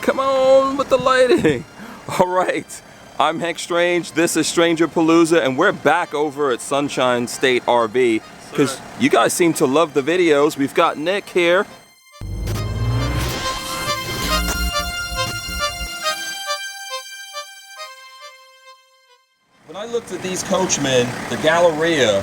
Come on with the lighting. All right, I'm Hank Strange, this is Stranger Palooza, and we're back over at Sunshine State RV because you guys seem to love the videos. We've got Nick here. When I looked at these Coachmen, the Galleria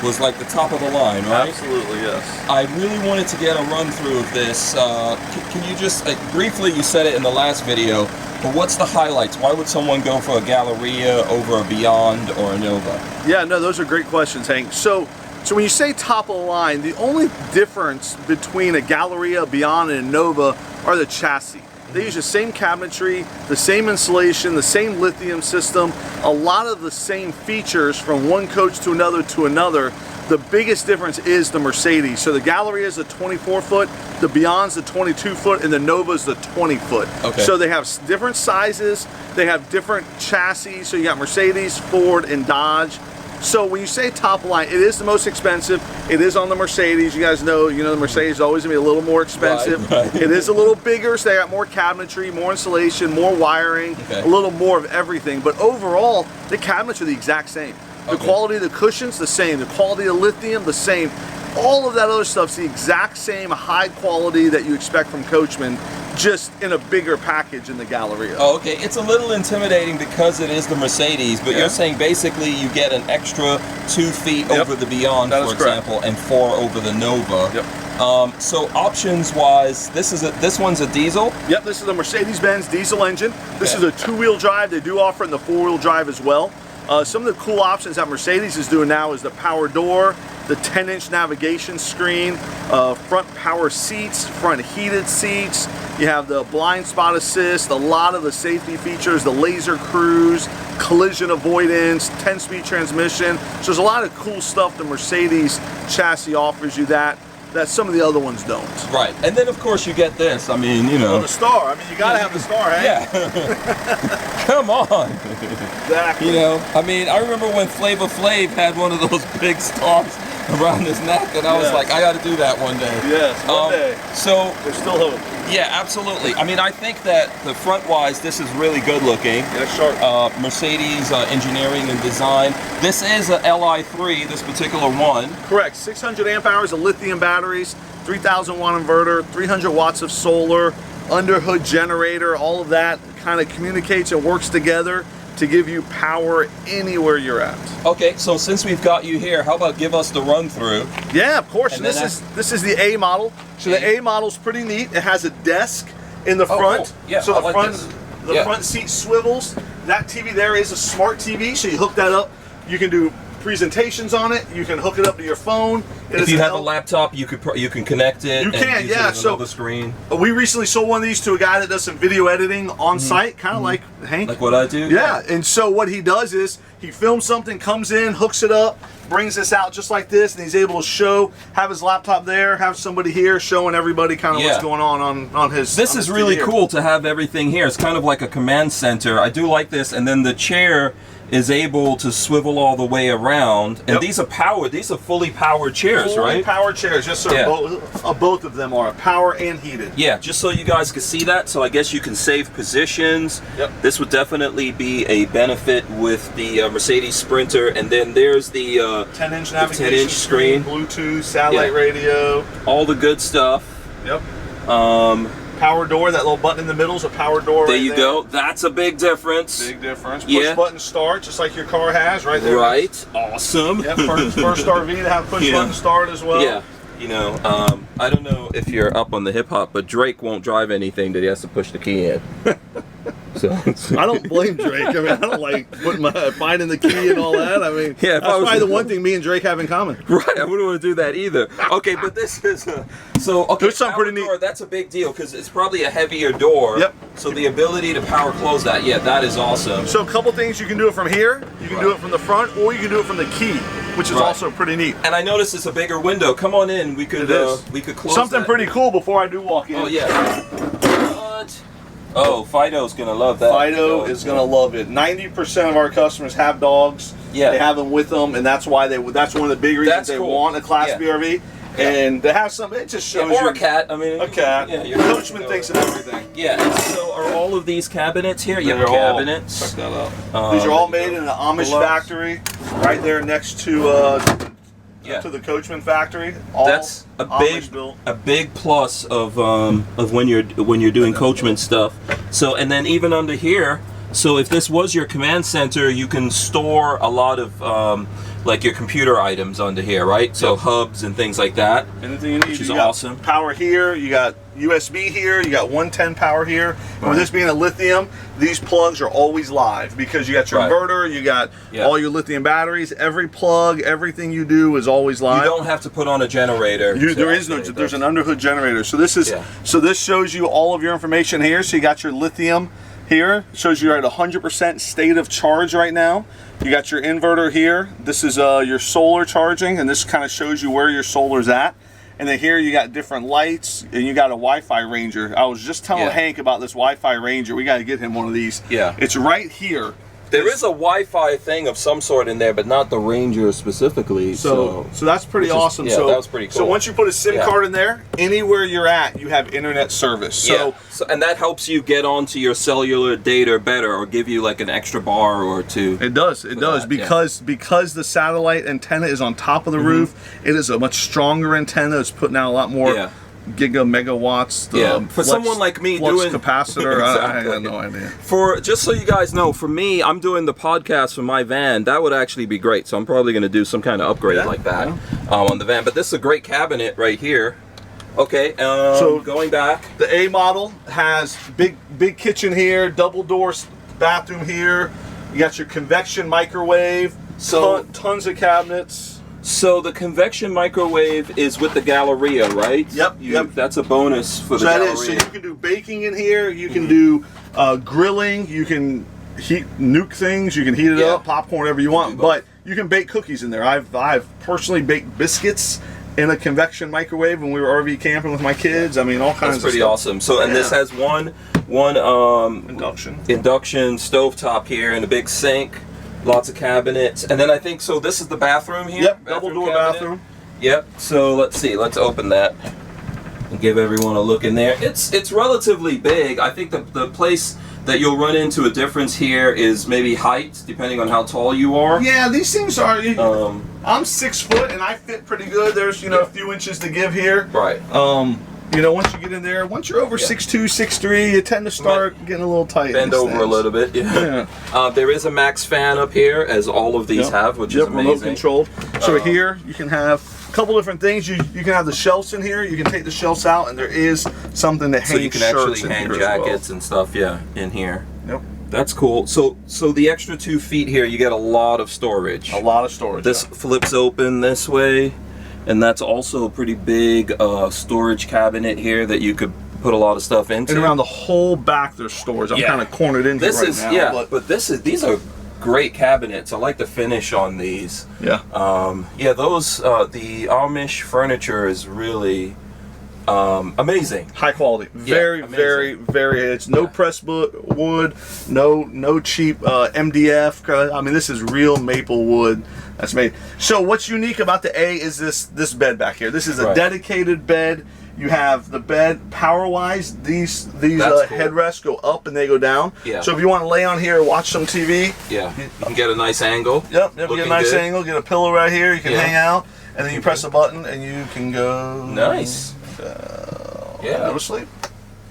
was like the top of the line, right? Absolutely, yes. I really wanted to get a run through of this. Can you just, briefly, you said it in the last video, but what's the highlights? Why would someone go for a Galleria over a Beyond or a Nova? Yeah, no, those are great questions, Hank. So when you say top of the line, the only difference between a Galleria, a Beyond, and a Nova are the chassis. They use the same cabinetry, the same insulation, the same lithium system, a lot of the same features from one coach to another to another. The biggest difference is the Mercedes. So the Galleria is a 24-foot, the Beyond's the 22-foot, and the Nova's the 20-foot. Okay. So they have different sizes, they have different chassis. So you got Mercedes, Ford, and Dodge. So when you say top line, it is the most expensive. It is on the Mercedes. You guys know, the Mercedes is always gonna be a little more expensive. Right. It is a little bigger, so they got more cabinetry, more insulation, more wiring, a little more of everything. But overall, the cabinets are the exact same. The quality of the cushions, the same. The quality of lithium, the same. All of that other stuff's the exact same high quality that you expect from Coachmen, just in a bigger package in the Galleria. Oh, okay. It's a little intimidating because it is the Mercedes, but you're saying basically you get an extra 2 feet over the Beyond, for example, and 4 over the Nova. Yep. So options-wise, this one's a diesel? Yep, this is a Mercedes-Benz diesel engine. This is a 2-wheel drive. They do offer it in the 4-wheel drive as well. Some of the cool options that Mercedes is doing now is the power door, the 10-inch navigation screen, front power seats, front heated seats. You have the blind spot assist, a lot of the safety features, the laser cruise, collision avoidance, 10-speed transmission. So there's a lot of cool stuff the Mercedes chassis offers you that some of the other ones don't. Right, and then of course you get this. I mean, Well, the star. I mean, you gotta have the star, eh? Yeah. Come on. Exactly. I mean, I remember when Flavor Flav had one of those big stars around his neck, and I was like, I got to do that one day. Yes, one day. So there's still hope. Yeah, absolutely. I mean, I think that the front-wise, this is really good looking. Yeah, sharp. Mercedes engineering and design. This is a LI3, this particular one. Correct. 600 amp hours of lithium batteries, 3,000 watt inverter, 300 watts of solar, underhood generator. All of that kind of communicates and works together to give you power anywhere you're at. Okay, so since we've got you here, how about give us the run through? Yeah, of course. And this is the A model. So the A model's pretty neat. It has a desk in the front. Cool. Yeah, so the front front seat swivels. That TV there is a smart TV, so you hook that up. You can do presentations on it. You can hook it up to your phone. If you have a laptop, you can connect it. You can, yeah. So the screen. We recently sold one of these to a guy that does some video editing on site, kind of like Hank. Like what I do. Yeah. And so what he does is he films something, comes in, hooks it up, brings this out just like this, and he's able to have his laptop there, have somebody here showing everybody kind of what's going on his. This is really cool to have everything here. It's kind of like a command center. I do like this, and then the chair is able to swivel all the way around, and these are powered. These are fully powered chairs, right? Fully powered chairs, yes sir. Yeah. Both of them are power and heated. Yeah, just so you guys can see that. So I guess you can save positions. Yep. This would definitely be a benefit with the Mercedes Sprinter, and then there's the 10-inch navigation screen, Bluetooth, satellite radio, all the good stuff. Yep. Power door, that little button in the middle is a power door. There you go. That's a big difference. Big difference. Push button start, just like your car has right there. Right. Awesome. Yep. First RV to have push button start as well. Yeah. I don't know if you're up on the hip hop, but Drake won't drive anything that he has to push the key in. So I don't blame Drake. I mean, I don't like finding the key and all that. I mean, yeah, that's probably the one thing me and Drake have in common. Right, I wouldn't want to do that either. Okay, but this is there's something pretty neat. That's a big deal because it's probably a heavier door. Yep. So the ability to power close that, that is awesome. So a couple things, you can do it from here, you can do it from the front, or you can do it from the key, which is also pretty neat. And I noticed it's a bigger window. Come on in. We could close something pretty cool before I do walk in. Oh yeah. What? Oh, Fido's gonna love that. Fido is gonna love it. 90% of our customers have dogs. Yeah. They have them with them, and that's why that's one of the big reasons they want a Class B RV. And to have something, it just shows or you. a cat. I mean, A cat. Yeah, Your Coachman thinks of everything. Yeah. And so are all of these cabinets here? Yeah, They're all- cabinets. Check that out. These are all made in an Amish factory, right there next to the Coachman factory. All That's a Amish built. big plus of when you're doing Coachman stuff. So, and then even under here, so if this was your command center, you can store a lot of like your computer items under here, right? So hubs and things like that. Anything you need. Which is you got awesome. Power here. You got USB here. You got 110 power here. And with this being a lithium, these plugs are always live because you got your inverter. You got all your lithium batteries. Every plug, everything you do is always live. You don't have to put on a generator. There's an underhood generator. So this is this shows you all of your information here. So you got your lithium here. It shows you're at 100% state of charge right now. You got your inverter here. This is your solar charging, and this kind of shows you where your solar's at. And then here you got different lights, and you got a Wi-Fi Ranger. I was just telling Hank about this Wi-Fi Ranger. We got to get him one of these. Yeah. It's right here. There is a Wi-Fi thing of some sort in there, but not the Ranger specifically. So that's pretty awesome. Yeah, that was pretty cool. So once you put a SIM card in there, anywhere you're at, you have internet service. So and that helps you get onto your cellular data better, or give you like an extra bar or two. It does. It does because the satellite antenna is on top of the roof. It is a much stronger antenna. It's putting out a lot more megawatts. For someone like me flux doing capacitor, I have no idea. For just so you guys know, for me, I'm doing the podcast from my van. That would actually be great. So I'm probably going to do some kind of upgrade like that on the van. But this is a great cabinet right here. Okay, so going back, the A model has big kitchen here, double door bathroom here. You got your convection microwave. So tons of cabinets. So the convection microwave is with the Galleria, right? Yep. That's a bonus for the Galleria. So you can do baking in here. You can do grilling. You can nuke things. You can heat it up, popcorn, whatever you want. But you can bake cookies in there. I've personally baked biscuits in a convection microwave when we were RV camping with my kids. I mean, all kinds of stuff. That's pretty awesome. So, and this has one induction stovetop here and a big sink. Lots of cabinets, and then I think so. This is the bathroom here. Yep, double door bathroom. Yep. So let's see. Let's open that and give everyone a look in there. It's relatively big. I think the place that you'll run into a difference here is maybe height, depending on how tall you are. Yeah, these things are. I'm 6 foot and I fit pretty good. There's a few inches to give here. Right. Once you get in there, once you're over 6'2", 6'3", you tend to start getting a little tight. Bend over a little bit. There is a max fan up here, as all of these have, which is amazing. Remote controlled. So here you can have a couple different things. You can have the shelves in here. You can take the shelves out, and there is something to hang shirts. So you can actually hang jackets and stuff. In here. Yep. That's cool. So the extra 2 feet here, you get a lot of storage. A lot of storage. This flips open this way. And that's also a pretty big storage cabinet here that you could put a lot of stuff into. And around the whole back there's storage. I'm kind of cornered in here right now. But these are great cabinets. I like the finish on these. Yeah. Those the Amish furniture is really amazing. High quality. Very, very. It's no pressed wood, no cheap MDF. I mean, this is real maple wood that's made. So what's unique about the A is this bed back here. This is a dedicated bed. You have the bed power-wise. These headrests go up and they go down. Yeah. So if you want to lay on here, watch some TV. Yeah. You can get a nice angle. Yep. Get a nice angle. Get a pillow right here. You can hang out, and then you press a button and you can go. Nice. Go to sleep.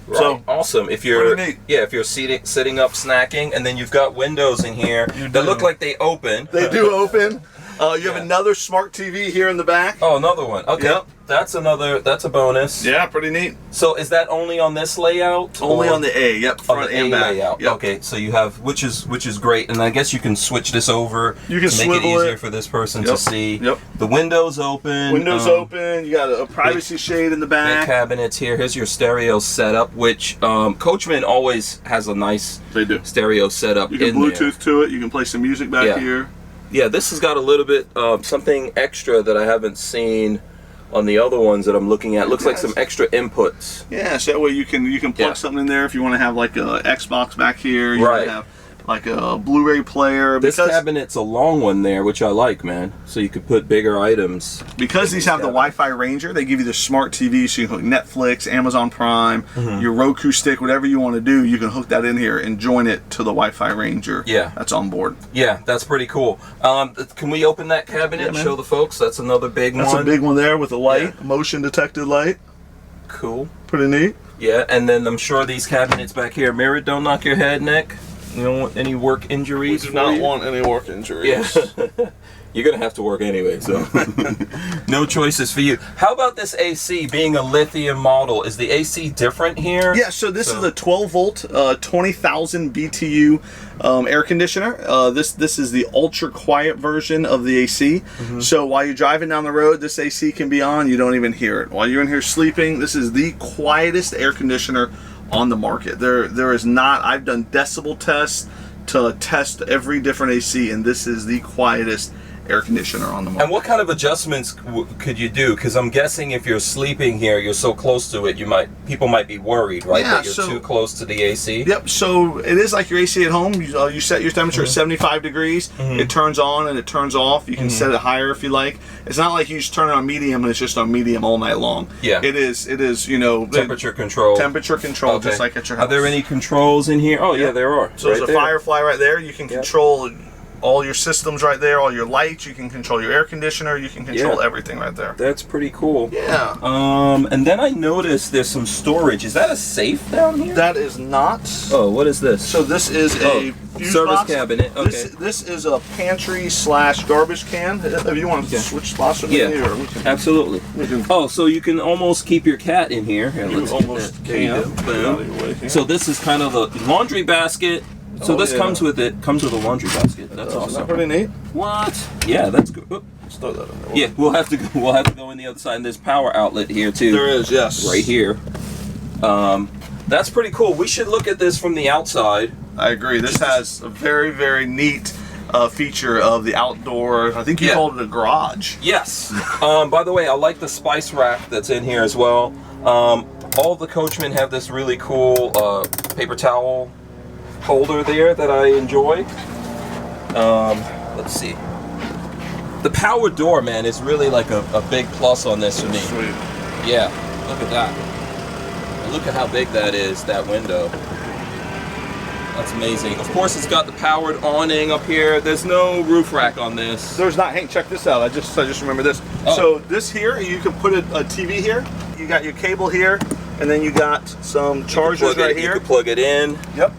Right. So awesome. If you're sitting up snacking, and then you've got windows in here that look like they open. They do open. You have another smart TV here in the back. Oh, another one. Okay. Yep. That's a bonus. Yeah, pretty neat. So is that only on this layout? Only on the A, front and back. Layout. Yep. Okay, so you have, which is great, and I guess you can switch this over to make it easier for this person to see. Yep. The windows open. Windows open, you got a privacy shade in the back. Big cabinets here. Here's your stereo setup, which Coachmen always has a nice stereo setup. You can Bluetooth to it, you can play some music back here. Yeah, this has got a little bit something extra that I haven't seen on the other ones that I'm looking at. Looks like some extra inputs. Yeah, so that way you can plug something in there if you want to have like a Xbox back here. You can have like a Blu-ray player. This cabinet's a long one there, which I like, man. So you could put bigger items. Because these have the Wi-Fi Ranger, they give you the smart TV, so you can hook Netflix, Amazon Prime, your Roku stick, whatever you want to do, you can hook that in here and join it to the Wi-Fi Ranger. Yeah. That's on board. Yeah, that's pretty cool. Can we open that cabinet and show the folks? That's another big one. That's a big one there with a light, motion detected light. Cool. Pretty neat. Yeah, and then I'm sure these cabinets back here mirrored. Don't knock your head, Nick. You don't want any work injuries? We do not want any work injuries. Yeah. You're going to have to work anyway, so no choices for you. How about this AC being a lithium model? Is the AC different here? Yeah, so this is a 12 volt, 20,000 BTU air conditioner. This is the ultra quiet version of the AC. So while you're driving down the road, this AC can be on, you don't even hear it. While you're in here sleeping, this is the quietest air conditioner on the market. There is not, I've done decibel tests to test every different AC, and this is the quietest air conditioner on the market. And what kind of adjustments could you do? Because I'm guessing if you're sleeping here, you're so close to it, people might be worried, right? Yeah, that you're too close to the AC. Yep. So it is like your AC at home. You set your temperature at 75 degrees. It turns on and it turns off. You can set it higher if you like. It's not like you just turn it on medium and it's just on medium all night long. Yeah. It is. Temperature control. Temperature control, Okay. just like at your house. Are there any controls in here? Oh yeah, there are. So there's a Firefly right there. You can control all your systems right there, all your lights. You can control your air conditioner. You can control everything right there. That's pretty cool. Yeah. And then I noticed there's some storage. Is that a safe down here? That is not. Oh, what is this? So this is a fuse service box. cabinet. Okay. This is a pantry / garbage can. If you want to switch spots with me, or we can, absolutely. Oh, so you can almost keep your cat in here. Here, let's almost can. Boom. So this is kind of a laundry basket. So this comes with a laundry basket. That's awesome. Isn't that pretty neat? What? Yeah, that's good. Oh. Let's throw that in there. Yeah, we'll have to go in the other side. And there's power outlet here too. There is, yes. Right here. That's pretty cool. We should look at this from the outside. I agree. This has a very, very neat feature of the outdoor. I think you called it a garage. Yes. By the way, I like the spice rack that's in here as well. All the Coachmen have this really cool paper towel holder there that I enjoy. Let's see. The power door, man, is really like a big plus on this for me. Sweet. Yeah, look at that. And look at how big that is, that window. That's amazing. Of course, it's got the powered awning up here. There's no roof rack on this. There's not. Hank, check this out. I just remember this. Oh. So this here, you can put a TV here. You got your cable here, and then you got some chargers right here. You can plug it in. Yep.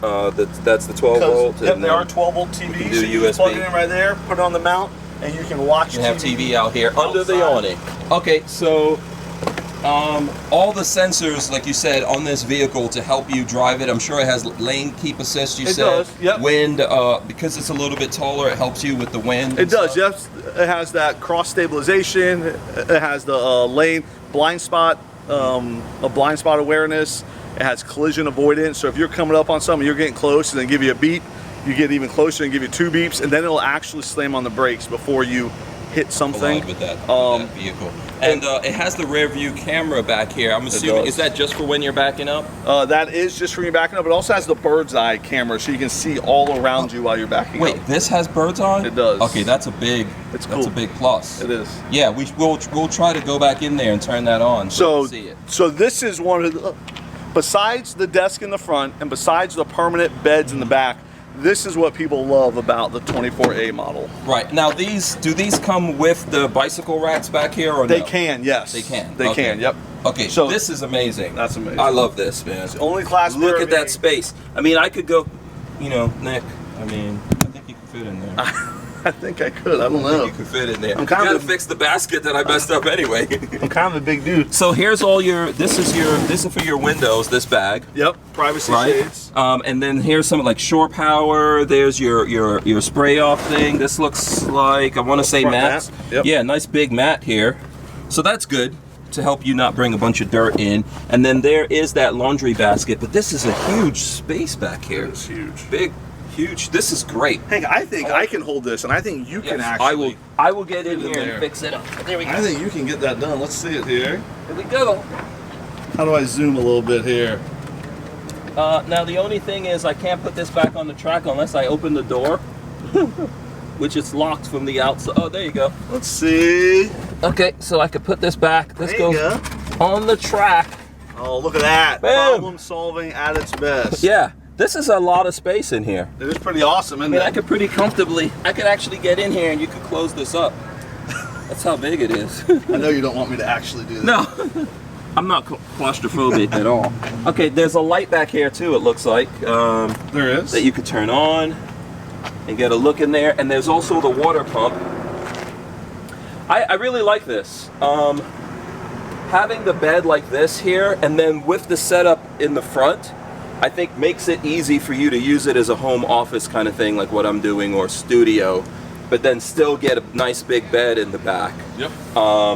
That's the 12 volt. Yep, they are 12 volt TVs. do so you USB. can plug it in right there, put it on the mount, and you can watch. You have TV out here under the awning. Okay, so all the sensors, like you said, on this vehicle to help you drive it. I'm sure it has lane keep assist. You said does. Yep. Wind, because it's a little bit taller, it helps you with the wind. It does. Yes, it has that cross stabilization. It has the lane blind spot, a blind spot awareness. It has collision avoidance. So if you're coming up on something, you're getting close, and then give you a beep. You get even closer and give you 2 beeps, and then it'll actually slam on the brakes before you hit something. With that vehicle. And it has the rear view camera back here. I'm assuming, is that just for when you're backing up? That is just for when you're backing up. It also has the bird's eye camera, so you can see all around you while you're backing up. Wait, this has bird's eye? It does. Okay, that's a big plus. It is. Yeah, we'll try to go back in there and turn that on so see it. So this is one of the, besides the desk in the front and besides the permanent beds in the back, this is what people love about the 24A model. Right. Now do these come with the bicycle racks back here or no? They can, yes. They can. They can, yep. Okay, so this is amazing. That's amazing. I love this, man. It's only class. Look at that space. I mean, I could go, Nick, I think you could fit in there. I think I could. I don't know. You could fit in there. I'm kind gotta fix the basket that I messed up anyway. I'm kind of a big dude. So here's all this is for your windows, this bag. Yep. Privacy shades. And then here's some like shore power. There's your spray off thing. This looks like, I want to say mats. Yep. Yeah, nice big mat here. So that's good to help you not bring a bunch of dirt in. And then there is that laundry basket, but this is a huge space back here. It's huge. Big. Huge. This is great. Hank, I think I can hold this, and I think you can actually. I will get in here and fix it up. There we go. I think you can get that done. Let's see it here. Here we go. How do I zoom a little bit here? Now the only thing is I can't put this back on the track unless I open the door, which is locked from the outside. Oh, there you go. Let's see. Okay, so I could put this back. This There you goes on the track. Oh, look at that. Boom. Problem solving at its best. Yeah, this is a lot of space in here. It is pretty awesome, isn't I mean, it? I could pretty comfortably, I could actually get in here and you could close this up. That's how big it is. I know you don't want me to actually do that. No, I'm not claustrophobic at all. Okay, there's a light back here too, it looks like. There is. That you could turn on and get a look in there. And there's also the water pump. I really like this. Having the bed like this here and then with the setup in the front, I think makes it easy for you to use it as a home office kind of thing like what I'm doing, or studio, but then still get a nice big bed in the back. Yep.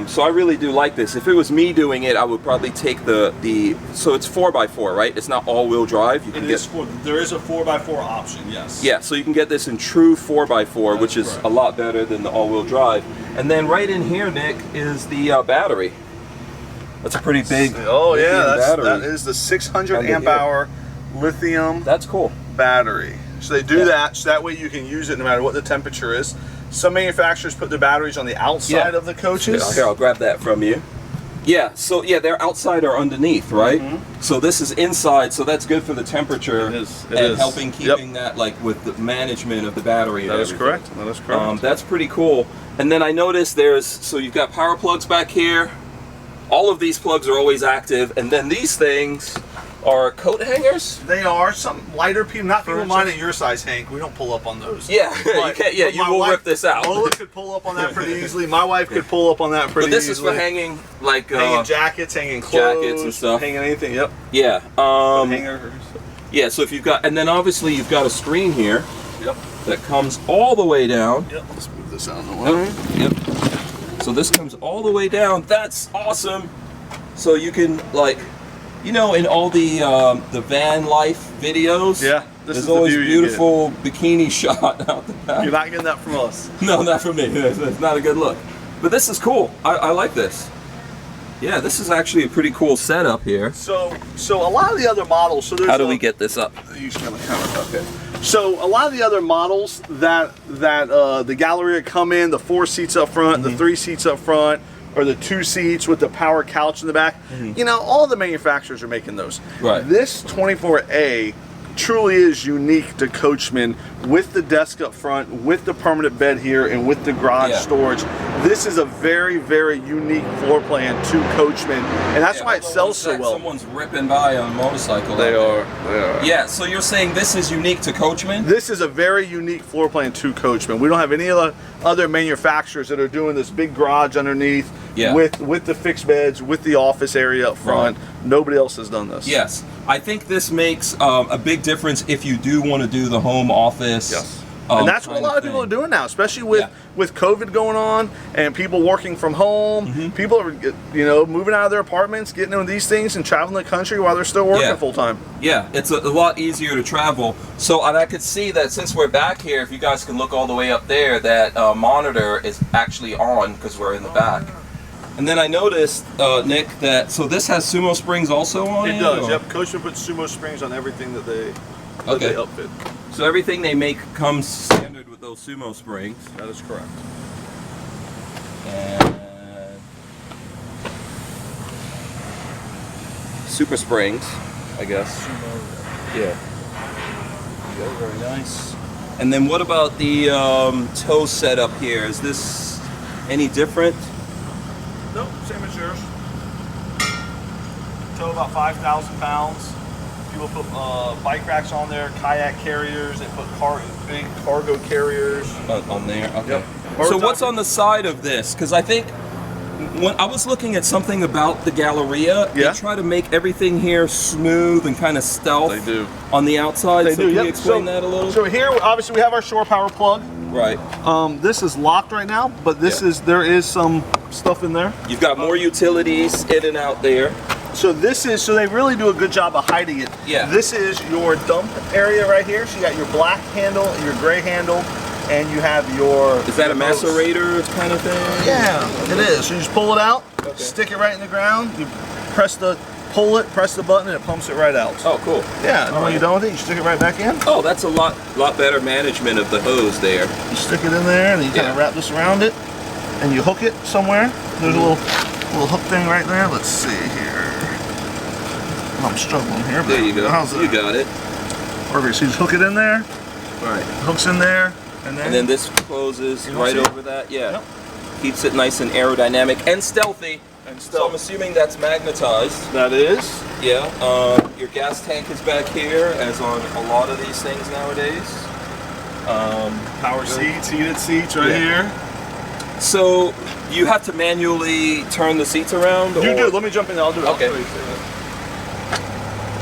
So I really do like this. If it was me doing it, I would probably take so it's 4x4, right? It's not all-wheel drive. You can There is a 4x4 option, yes. Yeah, so you can get this in true 4x4, which is correct. a lot better than the all-wheel drive. And then right in here, Nick, is the battery. That's a pretty big Oh yeah, battery. that is the 600 Under amp here. hour lithium That's cool. battery. So they do that so that way you can use it no matter what the temperature is. Some manufacturers put their batteries on the outside of the coaches. Here, I'll grab that from you. Yeah, so yeah, they're outside or underneath, right? So this is inside, so that's good for the temperature. It is. And helping keeping that like with the management of the battery. And That is everything. correct. That is correct. That's pretty cool. And then I noticed so you've got power plugs back here. All of these plugs are always active, and then these things are coat hangers. They are some lighter people, not people Furniture. mine at your size, Hank. We don't pull up on those. Yeah, you But- can't. Yeah, but you my will wife- rip this out. Lola could pull up on that pretty easily. My wife could pull up on that pretty But easily. this is for hanging like hanging jackets, hanging clothes, jackets and stuff. hanging anything. Yep. Yeah. Hangers. Yeah. So if you've got, and then obviously you've got a screen here Yep. that comes all the way down. Yep. Let's move this out of the way. Yep. So this comes all the way down. That's awesome. So you can like, you know, in all the van life videos. Yeah. This There's is the always view you beautiful bikini shot out the back. You're not getting that from us. No, not from me. That's not a good look. But this is cool. I like this. Yeah, this is actually a pretty cool setup here. So a lot of the other models. So there's How do we get this up? You just kind of counter. Okay. So a lot of the other models that the Galleria come in, the 4 seats up front, the 3 seats up front, or the 2 seats with the power couch in the back. You know, all the manufacturers are making those. Right. This 24A truly is unique to Coachmen, with the desk up front, with the permanent bed here, and with the garage storage. This is a very, very unique floor plan to Coachmen, and that's why it sells so well. Someone's ripping by on a motorcycle. They are. Yeah, so you're saying this is unique to Coachmen? This is a very unique floor plan to Coachmen. We don't have any other manufacturers that are doing this big garage underneath with the fixed beds, with the office area up front. Right. Nobody else has done this. Yes, I think this makes a big difference if you do want to do the home office. Yes. And that's what a lot of people are doing now, especially with COVID going on and people working from home. People are, you know, moving out of their apartments, getting into these things and traveling the country while they're still working full time. Yeah, it's a lot easier to travel. So, and I could see that since we're back here, if you guys can look all the way up there, that monitor is actually on because we're in the back. And then I noticed, Nick, that so this has sumo springs also on it? It does. Yep. Coachmen puts sumo springs on everything that they outfit. So everything they make comes standard with those sumo springs. That is correct. And super springs, I guess. Yeah. Very nice. And then what about the toe setup here? Is this any different? Nope, same as yours. Tow about 5,000 pounds. People put bike racks on there, kayak carriers. They put big cargo carriers. On there, okay. Yep. So what's on the side of this? Because I think when I was looking at something about the Galleria, they try to make everything here smooth and kind of stealth. They do. On the outside. They so do. Can you explain that a little? So here, obviously, we have our shore power plug. Right. This is locked right now, but there is some stuff in there. You've got more utilities in and out there. So so they really do a good job of hiding it. Yeah. This is your dump area right here. So you got your black handle, your gray handle, and you have your... Is that a macerator kind of thing? Yeah, it is. So you just pull it out, stick it right in the ground, you press the pull it, press the button, and it pumps it right out. Oh, cool. Yeah, and when you're done with it, you stick it right back in. Oh, that's a lot better management of the hose there. You stick it in there, and then you kind of wrap this around it, and you hook it somewhere. There's a little hook thing right there. Let's see here. I'm struggling here. But there you go. How's that? You got it. Perfect. So you just hook it in there. Right. Hooks in there, and then this closes right over that. Yeah. Yep. Keeps it nice and aerodynamic and stealthy. So I'm assuming that's magnetized. That is. Yeah. Your gas tank is back here, as on a lot of these things nowadays. Power seats, heated seats right here. So you have to manually turn the seats around? You do. Let me jump in. I'll do it. Okay.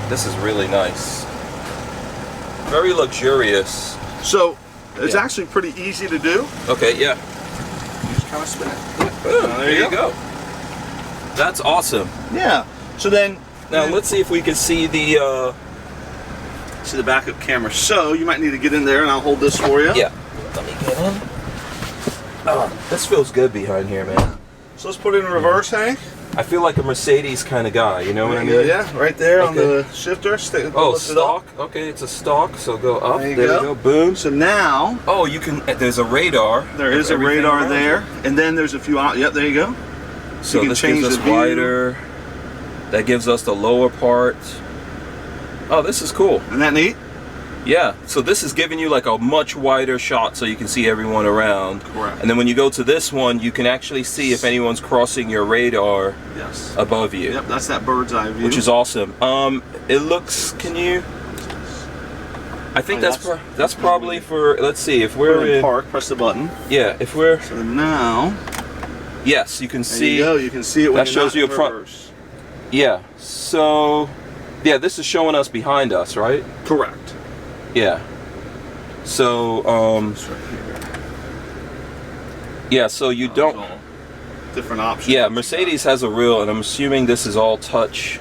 This is really nice. Very luxurious. So it's actually pretty easy to do. Okay. Yeah. You just kind of spin it. Boom, there you go. That's awesome. Yeah. So then now let's see if we can see the backup camera. So you might need to get in there, and I'll hold this for you. Yeah. Let me get in. Oh, this feels good behind here, man. So let's put it in reverse, Hank. I feel like a Mercedes kind of guy. You know what I mean? Yeah. Right there on the shifter. Oh, stock. Okay, it's a stock. So go up. There you go. Boom. So now. Oh, you can. There's a radar. There is a radar there, and then there's a few. Yep. There you go. So this gives us wider. That gives us the lower part. Oh, this is cool. Isn't that neat? Yeah. So this is giving you like a much wider shot so you can see everyone around. Correct. And then when you go to this one, you can actually see if anyone's crossing your radar above you. Yep, that's that bird's eye view. Which is awesome. It looks, can you? I think that's probably for, let's see, if we're in park, press the button. Yeah, if we're. So now. Yes, you can see. There you go, you can see it when that shows you a front. Yeah, so, yeah, this is showing us behind us, right? Correct. Yeah. So, it's right here. Yeah, so you don't. Different options. Yeah, Mercedes has a real, and I'm assuming this is all touch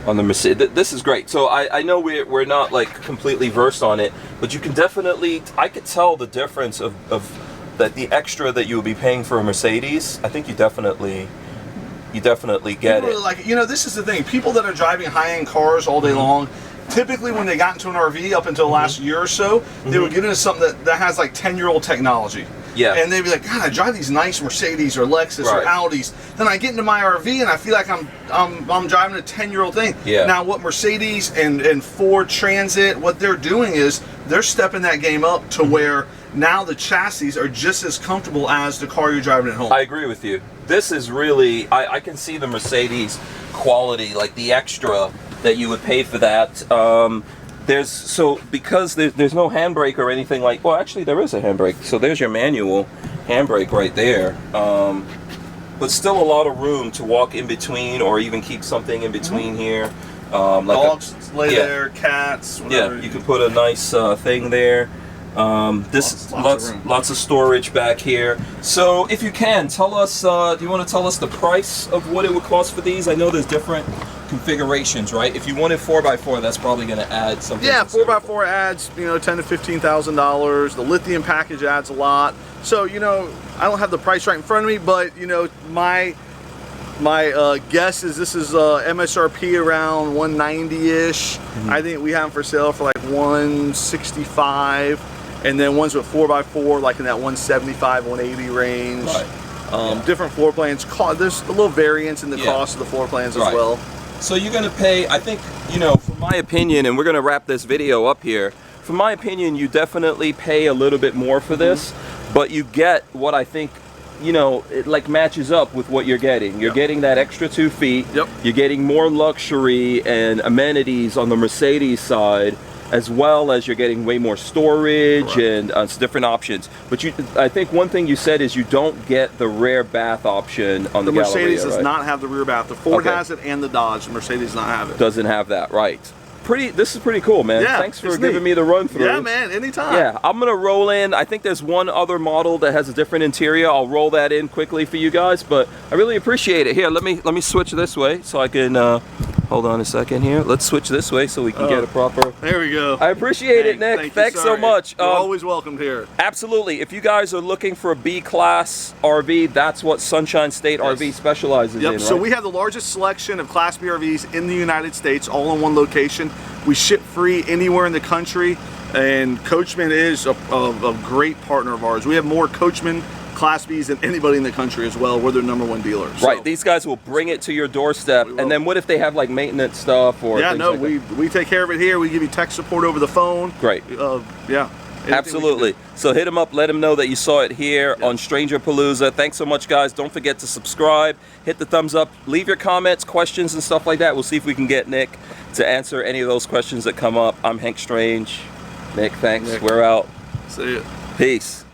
on the Mercedes. This is great. So I know we're not like completely versed on it, but you can definitely, I could tell the difference of that the extra that you would be paying for a Mercedes. I think you definitely get it. Like, you know, this is the thing. People that are driving high-end cars all day long, typically when they got into an RV up until the last year or so, they would get into something that has like 10-year-old technology. Yeah. And they'd be like, God, I drive these nice Mercedes or Lexus or Audis. Then I get into my RV and I feel like I'm driving a 10-year-old thing. Yeah. Now what Mercedes and Ford Transit, what they're doing is they're stepping that game up to where now the chassis are just as comfortable as the car you're driving at home. I agree with you. This is really, I can see the Mercedes quality, like the extra that you would pay for that. Because there's no handbrake or anything like, well, actually there is a handbrake. So there's your manual handbrake right there. But still a lot of room to walk in between or even keep something in between here. Like dogs lay there, cats, whatever. Yeah, you can put a nice thing there. Lots of storage back here. So if you can, tell us, do you want to tell us the price of what it would cost for these? I know there's different configurations, right? If you wanted 4x4, that's probably going to add something. Yeah, 4x4 adds, $10,000 to $15,000. The Lithium package adds a lot. So, I don't have the price right in front of me, but, my guess is this is MSRP around 190-ish. I think we have them for sale for like 165. And then ones with 4x4, like in that 175, 180 range. Right. Different floor plans. There's a little variance in the cost of the floor plans as well. So you're going to pay, I think, from my opinion, and we're going to wrap this video up here. From my opinion, you definitely pay a little bit more for this, but you get what I think, it like matches up with what you're getting. You're getting that extra 2 feet. Yep. You're getting more luxury and amenities on the Mercedes side, as well as you're getting way more storage and different options. But I think one thing you said is you don't get the rear bath option on the Galleria, Mercedes does not have the rear bath. The Ford has it and the Dodge. The Mercedes does not have it. Doesn't have that, right. This is pretty cool, man. Yeah, thanks for giving me the run through. Yeah, man, anytime. Yeah, I'm gonna roll in. I think there's one other model that has a different interior. I'll roll that in quickly for you guys, but I really appreciate it. Here, let me switch this way so I can Hold on a second here. Let's switch this way so we can get a proper... There we go. I appreciate it, Nick. Thanks so much. You're always welcome here. Absolutely. If you guys are looking for a B-class RV, that's what Sunshine State RV specializes in, right? So we have the largest selection of Class B RVs in the United States, all in one location. We ship free anywhere in the country, and Coachmen is a great partner of ours. We have more Coachmen Class Bs than anybody in the country as well. We're their #1 dealer. Right, these guys will bring it to your doorstep. And then what if they have like maintenance stuff or yeah, things no, like we take care of it here. We give you tech support over the phone. Great. Yeah. Absolutely. So hit them up, let them know that you saw it here on Stranger Palooza. Thanks so much, guys. Don't forget to subscribe, hit the thumbs up, leave your comments, questions, and stuff like that. We'll see if we can get Nick to answer any of those questions that come up. I'm Hank Strange. Nick, thanks. We're out. See ya. Peace.